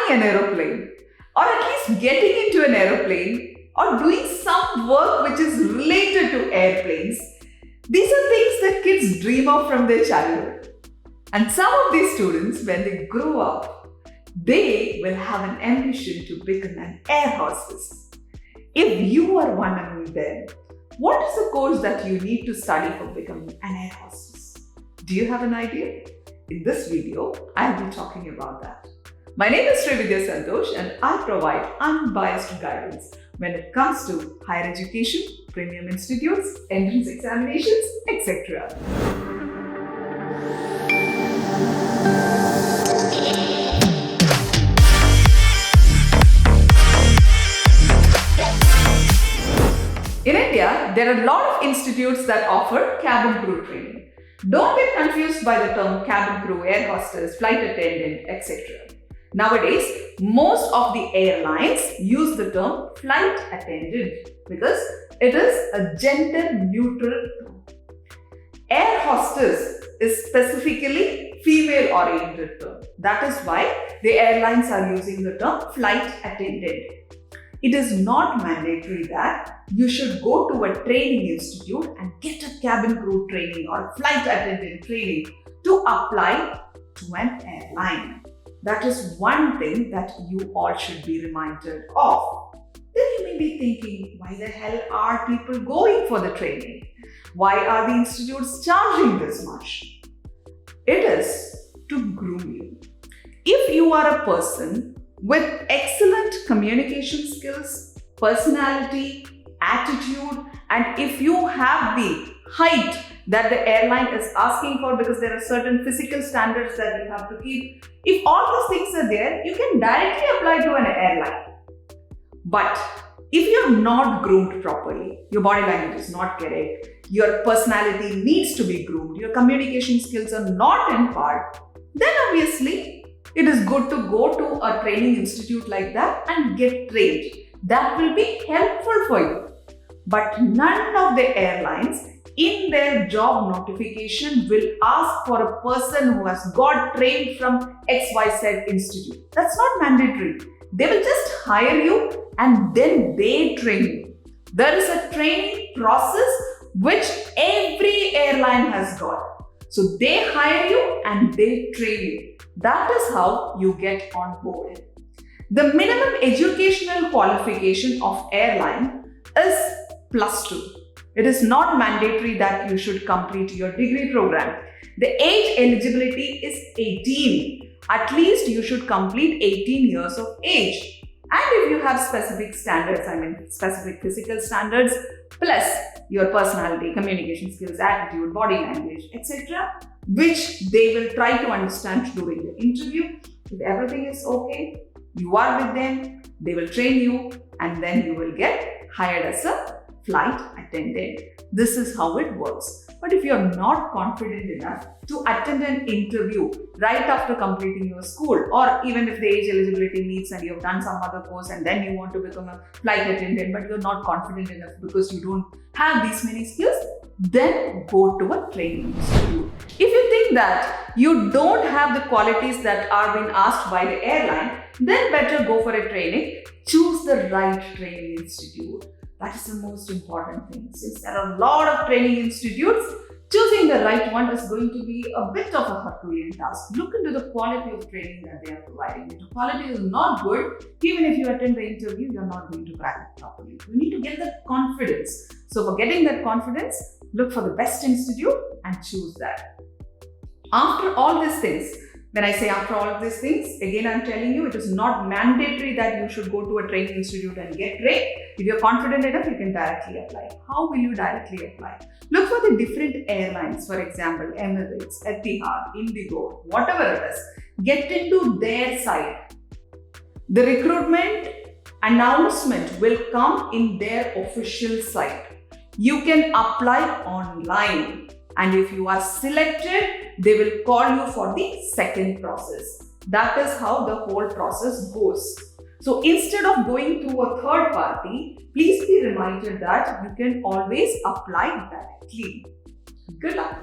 flying an aeroplane, or at least getting into an aeroplane, or doing some work which is related to airplanes. These are things that kids dream of from their childhood. And some of these students, when they grow up, they will have an ambition to become an air hostess. If you are one among them, what is the course that you need to study for becoming an air hostess? Do you have an idea? In this video, I'll be talking about that. My name is Sreevidhya Santhosh and I provide unbiased guidance when it comes to higher education, premium institutes, entrance examinations, etc. In India, there are a lot of institutes that offer cabin crew training. Don't get confused by the term cabin crew, air hostess, flight attendant, etc. Nowadays, most of the airlines use the term flight attendant because it is a gender-neutral term. Air hostess is specifically female-oriented term. That is why the airlines are using the term flight attendant. It is not mandatory that you should go to a training institute and get a cabin crew training or flight attendant training to apply to an airline. That is one thing that you all should be reminded of. Then you may be thinking, why the hell are people going for the training? Why are the institutes charging this much? It is to groom you. If you are a person with excellent communication skills, personality, attitude, and if you have the height that the airline is asking for because there are certain physical standards that you have to keep, if all these things are there, you can directly apply to an airline. But if you're not groomed properly, your body language is not correct, your personality needs to be groomed, your communication skills are not in par, then obviously it is good to go to a training institute like that and get trained. That will be helpful for you. But none of the airlines in their job notification will ask for a person who has got trained from XYZ institute. That's not mandatory. They will just hire you and then they train you. There is a training process which every airline has got. So they hire you and they train you. That is how you get on board. The minimum educational qualification of airline is +2. It is not mandatory that you should complete your degree program. The age eligibility is 18. At least you should complete 18 years of age. And if you have specific standards, specific physical standards, plus your personality, communication skills, attitude, body language, etc., which they will try to understand during the interview. If everything is okay, you are with them, they will train you, and then you will get hired as a flight attendant. This is how it works. But if you're not confident enough to attend an interview right after completing your school, or even if the age eligibility meets and you've done some other course and then you want to become a flight attendant, but you're not confident enough because you don't have these many skills, then go to a training institute. If you think that you don't have the qualities that are being asked by the airline, then better go for a training. Choose the right training institute. That is the most important thing. Since there are a lot of training institutes, choosing the right one is going to be a bit of a Herculean task. Look into the quality of training that they are providing. If the quality is not good, even if you attend the interview, you're not going to crack it properly. You need to get that confidence. So for getting that confidence, look for the best institute and choose that. After all these things, when I say after all of these things, again I'm telling you, it is not mandatory that you should go to a training institute and get trained. If you're confident enough, you can directly apply. How will you directly apply? Look for the different airlines, for example, Emirates, Etihad, Indigo, whatever it is. Get into their site. The recruitment announcement will come in their official site. You can apply online. And if you are selected, they will call you for the second process. That is how the whole process goes. So instead of going through a third party, please be reminded that you can always apply directly. Good luck.